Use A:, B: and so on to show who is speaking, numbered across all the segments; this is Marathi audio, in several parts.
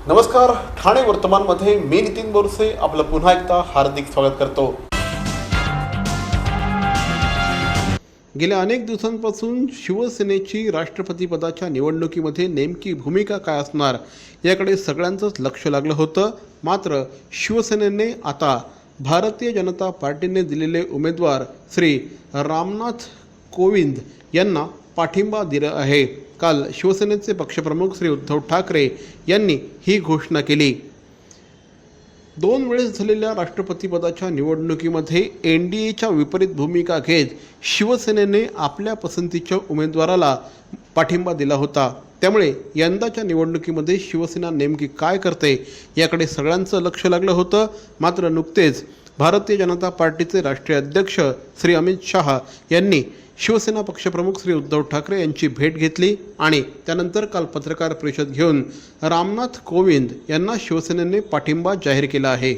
A: नमस्कार, ठाणे वर्तमानमध्ये मी नितीन बोरसे आपलं पुन्हा एकदा हार्दिक स्वागत करतो। गेल्या अनेक दिवसांपासून शिवसेनेची राष्ट्रपतीपदाच्या निवडणुकीमध्ये नेमकी भूमिका काय असणार याकडे सगळ्यांचंच लक्ष लागलं होतं। मात्र शिवसेनेने आता भारतीय जनता पार्टीने दिलेले उमेदवार श्री रामनाथ कोविंद यांना पाठिंबा दिला आहे। काल शिवसेनेचे पक्षप्रमुख श्री उद्धव ठाकरे यांनी ही घोषणा केली। 2 वेळेस झालेल्या राष्ट्रपतीपदाच्या निवडणुकीमध्ये एनडीएच्या विपरीत भूमिका घेत शिवसेनेने आपल्या पसंतीच्या उमेदवाराला पाठिंबा दिला होता। त्यामुळे यंदाच्या निवडणुकीमध्ये शिवसेना नेमकी काय करते याकडे सगळ्यांचं लक्ष लागलं होतं। मात्र नुकतेच भारतीय जनता पार्टीचे राष्ट्रीय अध्यक्ष श्री अमित शहा यांनी शिवसेना पक्षप्रमुख श्री उद्धव ठाकरे यांची भेट घेतली आणि त्यानंतर काल पत्रकार परिषद घेऊन रामनाथ कोविंद यांना शिवसेनेने पाठिंबा जाहीर केला आहे।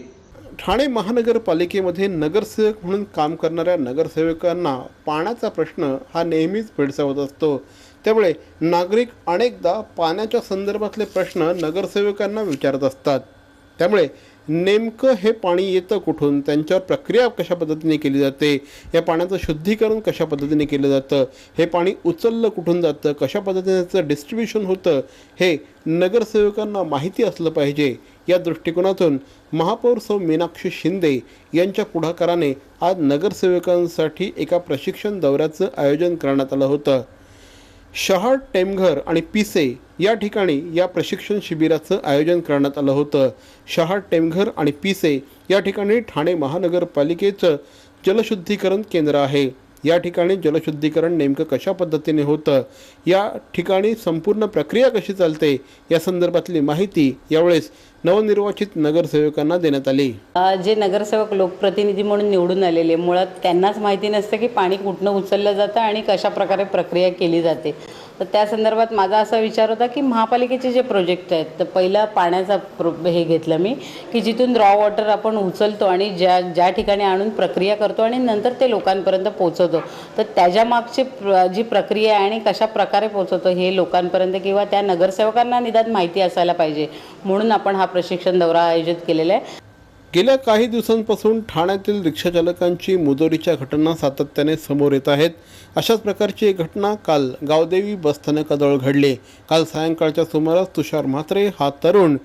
A: ठाणे महानगरपालिकेमध्ये नगरसेवक म्हणून काम करणाऱ्या नगरसेवकांना पाण्याचा प्रश्न हा नेहमीच भेडसावत असतो। त्यामुळे नागरिक अनेकदा पाण्याच्या संदर्भातले प्रश्न नगरसेवकांना विचारत असतात। त्यामुळे नेमकं हे पाणी येतं कुठून, त्यांच्यावर प्रक्रिया कशा पद्धतीने केली जाते, या पाण्याचं शुद्धीकरण कशा पद्धतीने केलं जातं, हे पाणी उचललं कुठून जातं, कशा पद्धतीने त्याचं डिस्ट्रीब्युशन होतं हे नगरसेवकांना माहिती असलं पाहिजे। या दृष्टिकोनातून महापौर सौ मीनाक्षी शिंदे यांच्या पुढाकाराने आज नगरसेवकांसाठी एका प्रशिक्षण दौऱ्याचं आयोजन करण्यात आलं होतं। शहाळ, टेमघर आणि पिसे या ठिकाणी या प्रशिक्षण शिबिराचं आयोजन करण्यात आलं होतं। शहाळ, टेमघर आणि पिसे या ठिकाणी ठाणे महानगरपालिकेचं जलशुद्धीकरण केंद्र आहे। या ठिकाणी जलशुद्धीकरण नेमकं कशा पद्धतीने होतं, या ठिकाणी संपूर्ण प्रक्रिया कशी चालते या संदर्भातली माहिती यावेळेस नवनिर्वाचित नगरसेवकांना देण्यात आली।
B: जे नगरसेवक लोकप्रतिनिधी म्हणून निवडून आलेले मुळात त्यांनाच माहिती नसतं की पाणी कुठनं उचललं जातं आणि कशा प्रकारे प्रक्रिया केली जाते। तर त्या संदर्भात माझा असा विचार होता की महापालिकेचे जे प्रोजेक्ट आहेत, तर पहिला पाण्याचा हे घेतलं मी की जिथून रॉ वॉटर आपण उचलतो आणि ज्या ठिकाणी आणून प्रक्रिया करतो आणि नंतर ते लोकांपर्यंत पोहोचवतो, तर त्याच्या मागची जी प्रक्रिया आहे आणि कशा प्रकारे पोहोचवतो हे लोकांपर्यंत किंवा त्या नगरसेवकांना निदान माहिती असायला पाहिजे, म्हणून आपण हा प्रशिक्षण दौरा आयोजित केलेला आहे।
A: गेल्या काही दिवसांपासून ठाण्यातील रिक्षाचालकांची मुजोरीच्या घटना सातत्याने समोर येत आहेत। अशाच प्रकारची एक घटना काल गावदेवी बसस्थानकाजवळ घडली। काल सायंकाळच्या सुमारास तुषार म्हात्रे हा तरुण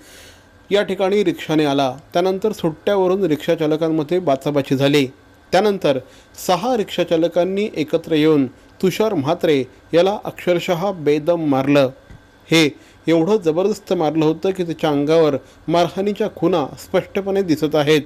A: या ठिकाणी रिक्षाने आला। त्यानंतर सुट्ट्यावरून रिक्षाचालकांमध्ये बाचाबाची झाली। त्यानंतर 6 रिक्षाचालकांनी एकत्र येऊन तुषार म्हात्रे याला अक्षरशः बेदम मारलं। हे एवढं जबरदस्त मारलं होतं की त्याच्या अंगावर मारहाणीच्या खुणा स्पष्टपणे दिसत आहेत।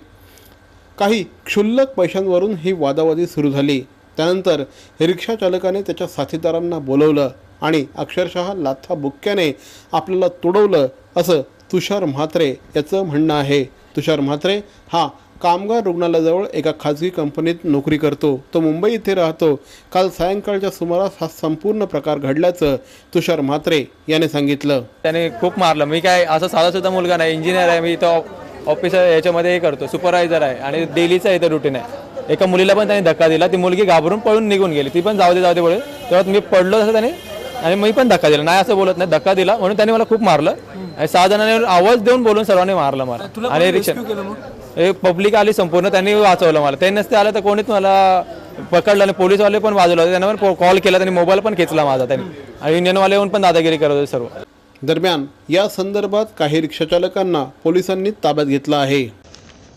A: काही क्षुल्लक पैशांवरून ही वादावादी सुरू झाली। त्यानंतर रिक्षाचालकाने त्याच्या साथीदारांना बोलवलं आणि अक्षरशः लाथाबुक्क्याने आपल्याला तुडवलं असं तुषार म्हात्रे याचं म्हणणं आहे। तुषार म्हात्रे हा कामगार रुग्णालयाजवळ एका खाजगी कंपनीत नोकरी करतो। तो मुंबई येथे राहतो। काल सायंकाळच्या सुमारास हा संपूर्ण प्रकार घडल्याचं तुषार म्हात्रे याने सांगितलं।
C: त्याने खूप मारलं। मी काय असं साधा सुद्धा मुलगा नाही, इंजिनियर आहे मी, इथं ऑफिसर याच्यामध्ये हे करतो, सुपरवायझर आहे आणि डेलीचा इथं रुटीन आहे। एका मुलीला पण त्याने धक्का दिला, ती मुलगी घाबरून पळून निघून गेली, ती पण जाऊ दे बोलत। तेव्हा मी पडलो तसं त्याने आणि मी पण धक्का दिला, नाही असं बोलत नाही, धक्का दिला म्हणून त्याने मला खूप मारलं आणि 6 जणांनी आवाज देऊन बोलून सर्वांनी मारलं मला। आणि रिक्षा हे पब्लिक आली संपूर्ण, त्यांनी वाचवलं मला। ते नसते आलं तर कोणीच मला पकडलं नाही। पोलीसवाले पण वाजवलं होते, त्यांना पण कॉल केला, त्यांनी मोबाईल पण खेचला माझा त्यांनी, आणि युनियनवाले येऊन पण दादागिरी करत होते सर्व।
A: दरम्यान या संदर्भात काही रिक्षाचालकांना पोलिसांनी ताब्यात घेतलं आहे।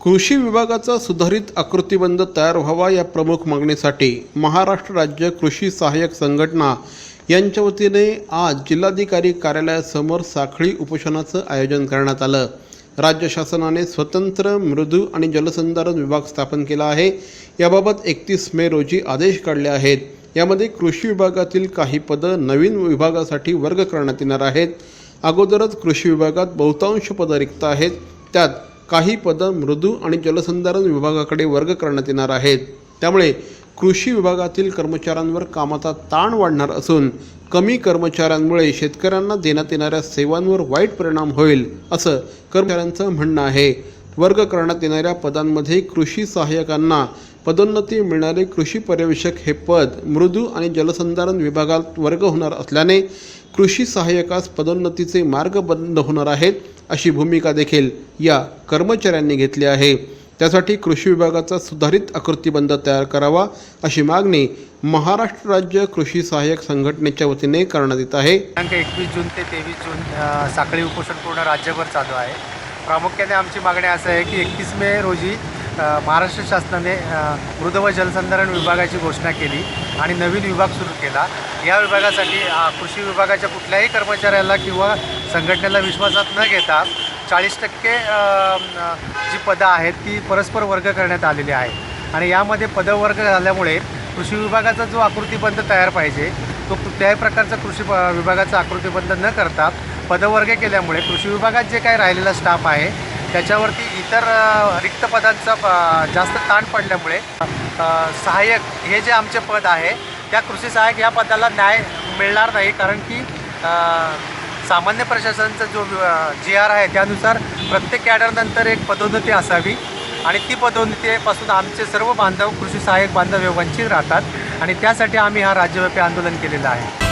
A: कृषी विभागाचा सुधारित आकृतिबंध तयार व्हावा या प्रमुख मागणीसाठी महाराष्ट्र राज्य कृषी सहाय्यक संघटना यांच्या वतीने आज जिल्हाधिकारी कार्यालयासमोर साखळी उपोषणाचं आयोजन करण्यात आलं। राज्य शासनाने स्वतंत्र मृदू आणि जलसंधारण विभाग स्थापन केला आहे। याबाबत 31 मे रोजी आदेश काढले आहेत। यामध्ये कृषी विभागातील काही पदं नवीन विभागासाठी वर्ग करण्यात येणार आहेत। अगोदरच कृषी विभागात बहुतांश पदं रिक्त आहेत, त्यात काही पदं मृदू आणि जलसंधारण विभागाकडे वर्ग करण्यात येणार आहेत। त्यामुळे कृषी विभागातील कर्मचाऱ्यांवर कामाचा ताण वाढणार असून कमी कर्मचाऱ्यांमुळे शेतकऱ्यांना देण्यात येणाऱ्या सेवांवर वाईट परिणाम होईल असं कर्मचाऱ्यांचं म्हणणं आहे। वर्ग करण्यात येणाऱ्या पदांमध्ये कृषी सहाय्यकांना पदोन्नती मिळणारे कृषी पर्यवेक्षक हे पद मृदू आणि जलसंधारण विभागात वर्ग होणार असल्याने कृषी सहाय्यकास पदोन्नतीचे मार्ग बंद होणार आहेत अशी भूमिका देखील या कर्मचाऱ्यांनी घेतली आहे। त्यासाठी कृषी विभागाचा सुधारित आकृतिबंध तयार करावा अशी मागणी महाराष्ट्र राज्य कृषी सहाय्यक संघटनेच्या वतीने करण्यात येत आहे।
D: दिनांक 21 जून ते 23 जून साखळी उपोषण पूर्ण राज्यभर चालू आहे। प्रामुख्याने आमची मागणी असं आहे की 21 मे रोजी महाराष्ट्र शासनाने मृद व जलसंधारण विभागाची घोषणा केली आणि नवीन विभाग सुरू केला। या विभागासाठी कृषी विभागाच्या कुठल्याही कर्मचाऱ्याला किंवा संघटनेला विश्वासात न घेता 40% जी पदं आहेत ती परस्पर वर्ग करण्यात आलेली आहे आणि यामध्ये पदवर्ग झाल्यामुळे कृषी विभागाचा जो आकृतिबंध तयार पाहिजे तो कुठल्याही प्रकारचा कृषी विभागाचा आकृतिबंध न करता पदवर्ग केल्यामुळे कृषी विभागात जे काही राहिलेला स्टाफ आहे त्याच्यावरती इतर रिक्त पदांचा जास्त ताण पडल्यामुळे सहाय्यक हे जे आमचे पद आहे त्या कृषी सहाय्यक या पदाला न्याय मिळणार नाही, कारण की सामान्य प्रशासनाचा जो GR आहे त्यानुसार प्रत्येक कॅडरनंतर एक पदोन्नती असावी आणि ती पदोन्नतीपासून आमचे सर्व बांधव कृषी सहाय्यक बांधव वंचित राहतात आणि त्यासाठी आम्ही हा राज्यव्यापी आंदोलन केलेलं आहे।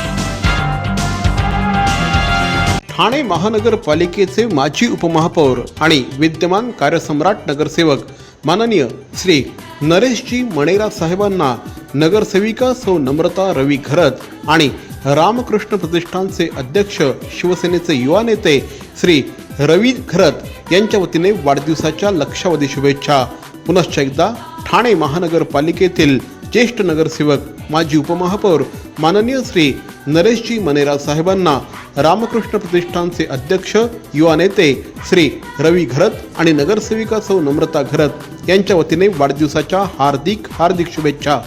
A: ठाणे महानगरपालिकेचे माजी उपमहापौर आणि विद्यमान कार्यसम्राट नगरसेवक माननीय श्री नरेशजी मणेरा साहेबांना नगरसेविका सौ नम्रता रवी घरत आणि रामकृष्ण प्रतिष्ठानचे अध्यक्ष शिवसेनेचे युवा नेते श्री रवी घरत यांच्या वतीने वाढदिवसाच्या लक्षावधी शुभेच्छा। पुनश्च एकदा ठाणे महानगरपालिकेतील ज्येष्ठ नगरसेवक माजी उपमहापौर माननीय श्री नरेशजी मणेरा साहेबांना रामकृष्ण प्रतिष्ठानचे अध्यक्ष युवा नेते श्री रवी घरत आणि नगरसेविका सौ नम्रता घरत यांच्या वतीने वाढदिवसाच्या हार्दिक हार्दिक शुभेच्छा।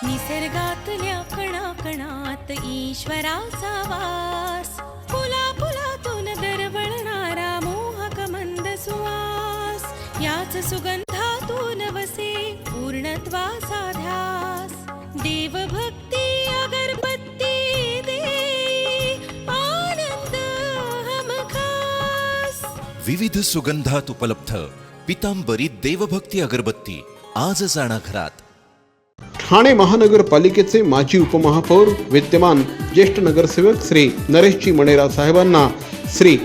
E: निसर्गातल्या कणाकणात ईश्वराचा वास, फुला फुलातून दरवळणारा मोहक मंद सुवास, याच सुगंधातून वसे पूर्णत्वाचा ध्यास, देवभक्ती अगरबत्ती दे आनंद हमखास।
F: विविध सुगंधात उपलब्ध पितांबरी देवभक्ती अगरबत्ती आजच आणा घरात।
A: ठाणे महानगरपालिकेचे माजी उपमहापौर विद्यमान ज्येष्ठ नगरसेवक श्री नरेशजी मणेरा साहेबांना श्री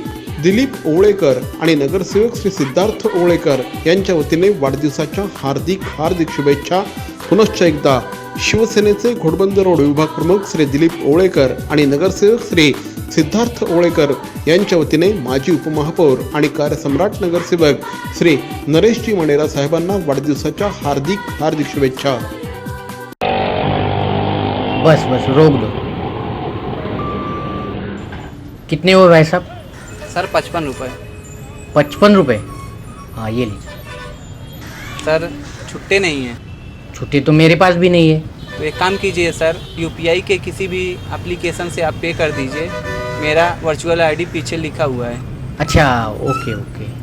A: दिलीप ओवळेकर आणि नगरसेवक श्री सिद्धार्थ ओवळेकर यांच्या वतीने वाढदिवसाच्या हार्दिक हार्दिक शुभेच्छा। पुनश्च एकदा शिवसेनेचे घोडबंदर रोड विभाग प्रमुख श्री दिलीप ओवळेकर आणि नगरसेवक श्री सिद्धार्थ ओवळेकर यांच्या वतीने माजी उपमहापौर आणि कार्यसम्राट नगरसेवक श्री नरेशजी मणेरा साहेबांना वाढदिवसाच्या हार्दिक हार्दिक शुभेच्छा।
G: बस बस रोक दो। कितने हुए भाई साहब?
H: सर 55 रुपये।
G: 55 रुपये? हाँ ये लीजिए।
H: सर छुट्टे नहीं हैं।
G: छुट्टी तो मेरे पास भी नहीं है।
H: तो एक काम कीजिए सर, UPI के किसी भी एप्लीकेशन से आप पे कर दीजिए, मेरा वर्चुअल ID पीछे लिखा हुआ है।
G: अच्छा ओके ओके।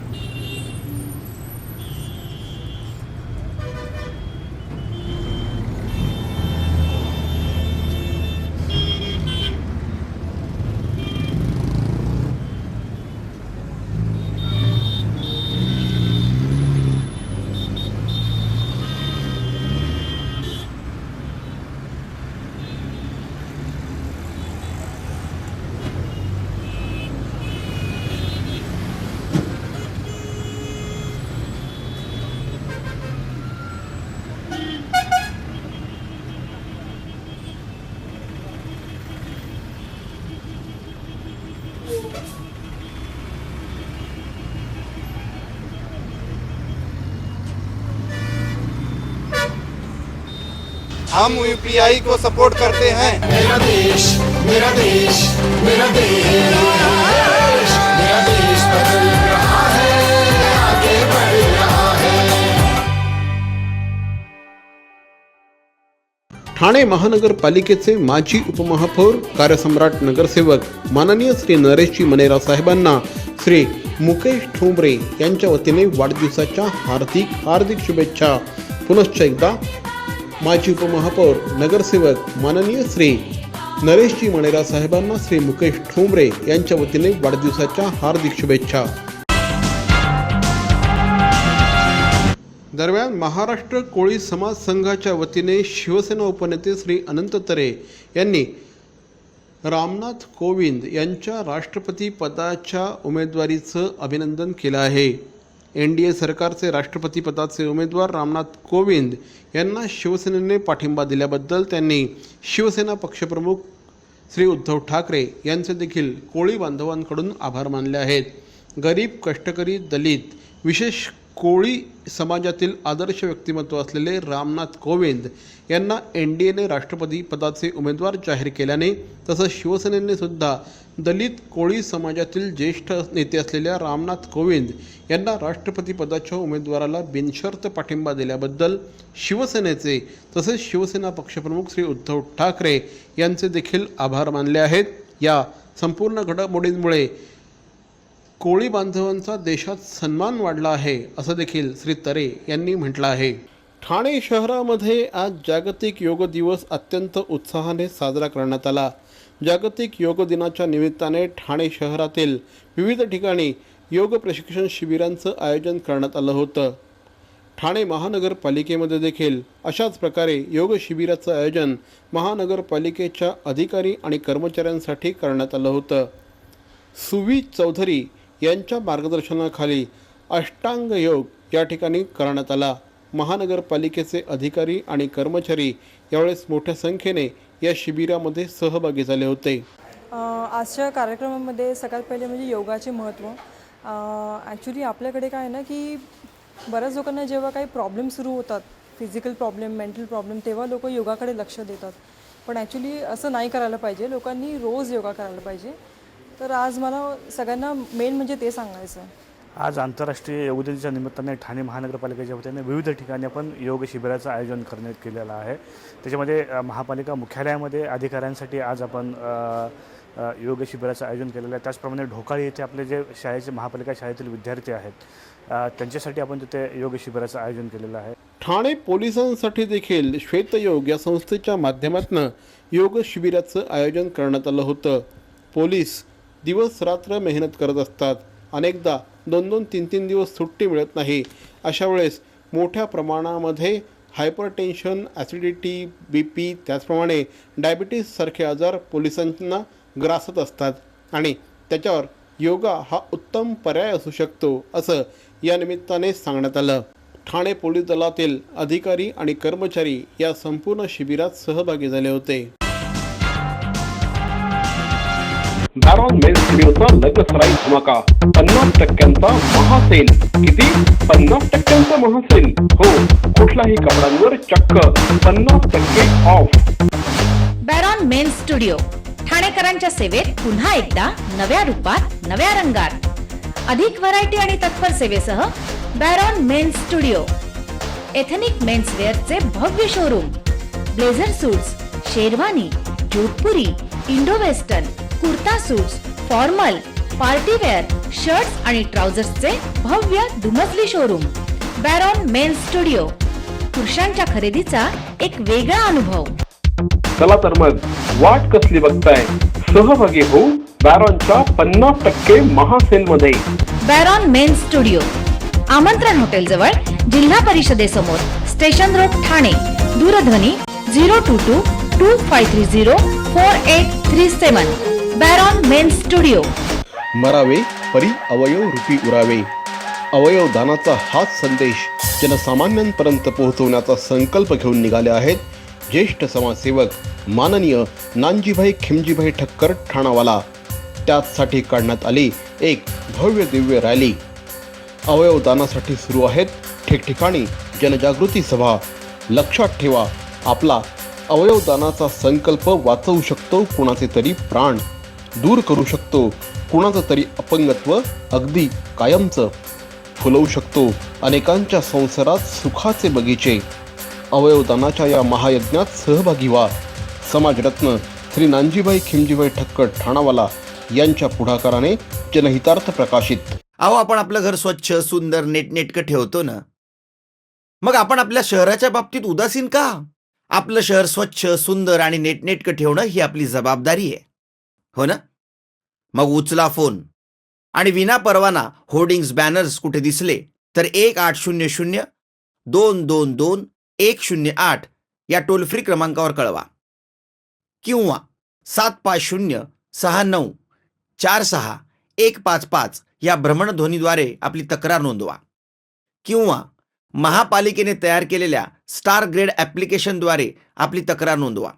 I: हम UPI को सपोर्ट करते हैं। मेरा देश मेरा देश मेरा देश मेरा देश बदल रहा है, आगे बढ़ रहा है।
A: ठाणे महानगरपालिकेचे माजी उपमहापौर कार्यसम्राट नगरसेवक माननीय श्री नरेशजी मणेरा साहेबांना श्री मुकेश ठोंबरे यांच्या वतीने वाढदिवसाच्या हार्दिक हार्दिक शुभेच्छा। पुनश्च एकदा माजी उपमहापौर नगरसेवक माननीय श्री नरेशजी मणेरा साहेबांना श्री मुकेश ठोंबरे यांच्या वतीने वाढदिवसाच्या हार्दिक शुभेच्छा। दरम्यान महाराष्ट्र कोळी समाज संघाच्या वतीने शिवसेना उपनेते श्री अनंत तरे यांनी रामनाथ कोविंद यांच्या राष्ट्रपती पदाच्या उमेदवारीचं अभिनंदन केलं आहे. NDA सरकारचे राष्ट्रपती पदाचे उमेदवार रामनाथ कोविंद यांना शिवसेनेने पाठिंबा दिल्याबद्दल त्यांनी शिवसेना पक्षप्रमुख श्री उद्धव ठाकरे यांचे देखील कोळी बांधवांकडून आभार मानले आहेत. गरीब, कष्टकरी, दलित, विशेष कोळी समाजातील आदर्श व्यक्तिमत्व असलेले रामनाथ कोविंद यांना NDAने राष्ट्रपती पदाचे उमेदवार जाहीर केल्याने तसंच शिवसेनेने सुद्धा दलित कोळी समाजातील ज्येष्ठ नेते असलेल्या रामनाथ कोविंद यांना राष्ट्रपती पदाच्या उमेदवाराला बिनशर्त पाठिंबा दिल्याबद्दल शिवसेनेचे तसेच शिवसेना पक्षप्रमुख श्री उद्धव ठाकरे यांचे देखील आभार मानले आहेत. या संपूर्ण घडामोडींमुळे कोळी बांधवांचा देशात सन्मान वाढला आहे असं देखील श्री तरे यांनी म्हटलं आहे. ठाणे शहरामध्ये आज जागतिक योग दिवस अत्यंत उत्साहाने साजरा करण्यात आला. जागतिक योग दिनाच्या निमित्ताने ठाणे शहरातील विविध ठिकाणी योग प्रशिक्षण शिबिरांचं आयोजन करण्यात आलं होतं. ठाणे महानगरपालिकेमध्ये देखील अशाच प्रकारे योग शिबिराचं आयोजन महानगरपालिकेच्या अधिकारी आणि कर्मचाऱ्यांसाठी करण्यात आलं होतं. सुवी चौधरी यांच्या मार्गदर्शनाखाली अष्टांग योग या ठिकाणी करण्यात आला. महानगरपालिकेचे अधिकारी आणि कर्मचारी यावेळेस मोठ्या संख्येने या शिबिरामध्ये सहभागी झाले होते.
J: आजच्या कार्यक्रमामध्ये सगळ्यात पहिले म्हणजे योगाचे महत्त्व. ॲक्च्युली आपल्याकडे काय आहे ना की बऱ्याच लोकांना जेव्हा काही प्रॉब्लेम सुरू होतात, फिजिकल प्रॉब्लेम, मेंटल प्रॉब्लेम, तेव्हा लोक योगाकडे लक्ष देतात. पण ॲक्च्युली असं नाही करायला पाहिजे. लोकांनी रोज योगा करायला पाहिजे. तर आज मला सगळ्यांना मेन म्हणजे ते सांगायचं आहे.
K: आज आंतरराष्ट्रीय योग दिनाच्या निमित्ताने ठाणे महानगरपालिकेच्या वतीने विविध ठिकाणी आपण योग शिबिराचं आयोजन करण्यात केलेलं आहे. त्याच्यामध्ये महापालिका मुख्यालयामध्ये अधिकाऱ्यांसाठी आज आपण योग शिबिराचं आयोजन केलेलं आहे. त्याचप्रमाणे ढोकाळी येथे आपले जे शाळेचे महापालिका शाळेतील विद्यार्थी आहेत त्यांच्यासाठी आपण तिथे योग शिबिराचं आयोजन केलेलं आहे.
A: ठाणे पोलिसांसाठी देखील श्वेतयोग या संस्थेच्या माध्यमातून योग शिबिराचं आयोजन करण्यात आलं होतं. पोलीस दिवस रात्र मेहनत करत असतात. अनेकदा 2-2, 3-3 दिवस सुट्टी मिळत नाही. अशा वेळेस मोठ्या प्रमाणामध्ये हायपरटेन्शन, ॲसिडिटी, BP त्याचप्रमाणे डायबिटीससारखे आजार पोलिसांना ग्रासत असतात आणि त्याच्यावर योगा हा उत्तम पर्याय असू शकतो असं या निमित्ताने सांगण्यात आलं. ठाणे पोलीस दलातील अधिकारी आणि कर्मचारी या संपूर्ण शिबिरात सहभागी झाले होते.
L: बॅरॉन मेन्स स्टुडिओचा लग्नसराई धमाका 50% महासेल. किती? 50% महासेल. हो, कुठल्याही कपड्यांवर चक्क 50% ऑफ.
E: बॅरॉन मेन्स स्टुडिओ ठाणेकरांच्या सेवेत पुन्हा एकदा नव्या रूपात, नव्या रंगात. अधिक व्हरायटी आणि तत्पर सेवेसह बॅरॉन मेन्स स्टुडिओ. एथनिक मेन्सवेअरचे भव्य showroom. Blazer suits, sherwani, Jodhpuri, Indo western, kurta suits, formal, partywear, shirts आणि ट्राउझर्सचे भव्य दुमजली शोरूम. बॅरॉन men's studio. पुरुषांच्या खरेदीचा एक वेगळा अनुभव.
L: चला तर मग वाट कसली बघताय, सहभागी हो बॅरॉनच्या 50% महासेल मध्ये.
E: बॅरॉन मेन्स स्टुडिओ, आमंत्रण हॉटेल जवळ, जिल्हा परिषदेसमोर, स्टेशन रोड, ठाणे. दूरध्वनी 022-2530-4837. बॅरॉन मेन्स स्टुडिओ.
A: मरावे परी अवयव रूपी उरावे. अवयव दानाचा हाच संदेश जनसामान्यांपर्यंत पोहोचवण्याचा संकल्प घेऊन निघाले आहेत ज्येष्ठ समाजसेवक माननीय नानजीभाई खिमजीभाई ठक्कर ठाणावाला. त्याचसाठी काढण्यात आली एक भव्य दिव्य रॅली. अवयवदानासाठी सुरू आहेत ठिकठिकाणी जनजागृती सभा. लक्षात ठेवा, आपला अवयवदानाचा संकल्प वाचवू शकतो कुणाचे तरी प्राण, दूर करू शकतो कुणाचं तरी अपंगत्व अगदी कायमचं, फुलवू शकतो अनेकांच्या संसारात सुखाचे बगीचे. अवयवदानाच्या या महायज्ञात सहभागी व्हा. समाजरत्न श्री नानजीभाई खिमजीभाई ठक्कर ठाणावाला यांच्या पुढाकाराने जनहितार्थ प्रकाशित.
M: अहो, आपण आपलं घर स्वच्छ, सुंदर, नेटनेटकं ठेवतो ना, मग आपण आपल्या शहराच्या बाबतीत उदासीन का? आपलं शहर स्वच्छ, सुंदर आणि नेटनेटकं ठेवणं ही आपली जबाबदारी आहे, हो ना? मग उचला फोन आणि विना परवाना होर्डिंग्स, बॅनर्स कुठे दिसले तर 1800 222-108 या टोल फ्री क्रमांकावर कळवा किंवा 7506946-155 या भ्रमणध्वनीद्वारे आपली तक्रार नोंदवा किंवा महापालिकेने तयार केलेल्या स्टार ग्रेड ॲप्लिकेशनद्वारे आपली तक्रार नोंदवा.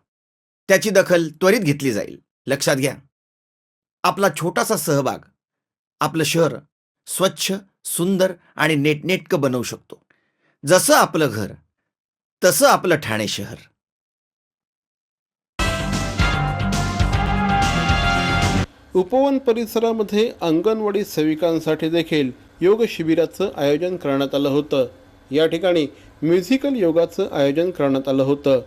M: त्याची दखल त्वरित घेतली जाईल. लक्षात घ्या, आपला छोटासा सहभाग आपलं शहर स्वच्छ, सुंदर आणि नेटनेटकं बनवू शकतो. जसं आपलं घर तसं आपलं ठाणे शहर.
A: उपवन परिसरामध्ये अंगणवाडी सेविकांसाठी देखील योग शिबिराचं आयोजन करण्यात आलं होतं. या ठिकाणी म्युझिकल योगाचं आयोजन करण्यात आलं होतं.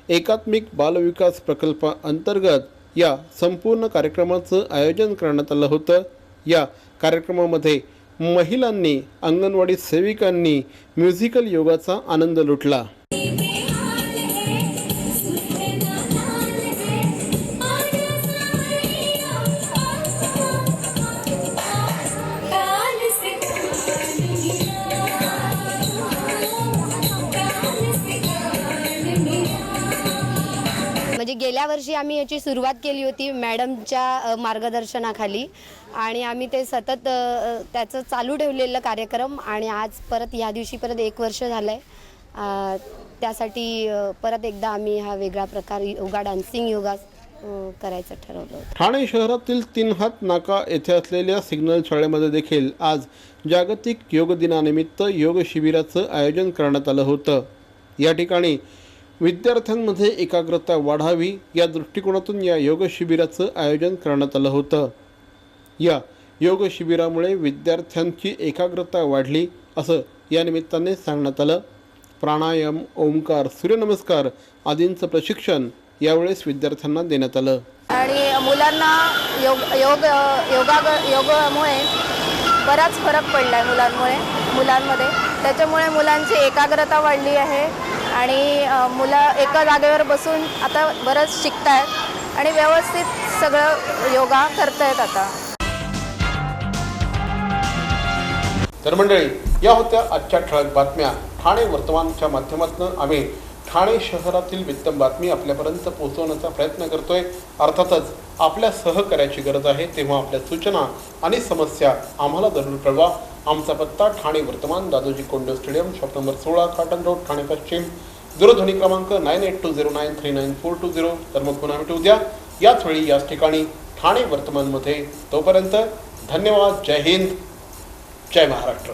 A: एकात्मिक बालविकास प्रकल्पाअंतर्गत या संपूर्ण कार्यक्रमाचं आयोजन करण्यात आलं होतं. या कार्यक्रमामध्ये महिलांनी, अंगणवाडी सेविकांनी म्युझिकल योगाचा आनंद लुटला.
N: म्हणजे गेल्या वर्षी आम्ही याची सुरुवात केली होती मॅडमच्या मार्गदर्शनाखाली आणि आम्ही ते सतत त्याचं चालू ठेवलेलं कार्यक्रम आणि आज परत या दिवशी परत 1 वर्ष झालं आहे. त्यासाठी परत एकदा आम्ही हा वेगळा प्रकार योगा, डान्सिंग योगा करायचं ठरवलं होतं.
A: ठाणे शहरातील 3 हात नाका येथे असलेल्या सिग्नल शाळेमध्ये देखील आज जागतिक योग दिनानिमित्त योग शिबिराचं आयोजन करण्यात आलं होतं. या ठिकाणी विद्यार्थ्यांमध्ये एकाग्रता वाढावी या दृष्टिकोनातून या योग शिबिराचं आयोजन करण्यात आलं होतं. या योग शिबिरामुळे विद्यार्थ्यांची एकाग्रता वाढली असं या निमित्ताने सांगण्यात आलं. प्राणायाम, ओंकार, सूर्यनमस्कार आदींचं प्रशिक्षण यावेळेस विद्यार्थ्यांना देण्यात आलं.
N: आणि मुलांना योगामुळे बराच फरक पडला आहे मुलांमध्ये. त्याच्यामुळे मुलांची एकाग्रता वाढली आहे आणि मुलं एका जागेवर बसून आता बरंच शिकतायत आणि व्यवस्थित सगळं योगा करतायत आता.
A: तर मंडळी, या होत्या आजच्या ठळक बातम्या. ठाणे वर्तमानच्या माध्यमातून आम्ही ठाणे शहरातील वित्तम बातमी आपल्यापर्यंत पोहोचवण्याचा प्रयत्न करतोय. अर्थातच आपल्या सहकार्याची गरज आहे, तेव्हा आपल्या सूचना आणि समस्या आम्हाला जरूर कळवा. आमचा पत्ता ठाणे वर्तमान, Dadoji Konde stadium, shop number 16, काटन रोड, ठाणे पश्चिम. दूरध्वनी क्रमांक 9820939420. तर मग पुन्हा भेटू उद्या याच वेळी याच ठिकाणी ठाणे वर्तमानमध्ये. तोपर्यंत धन्यवाद. जय हिंद, जय महाराष्ट्र.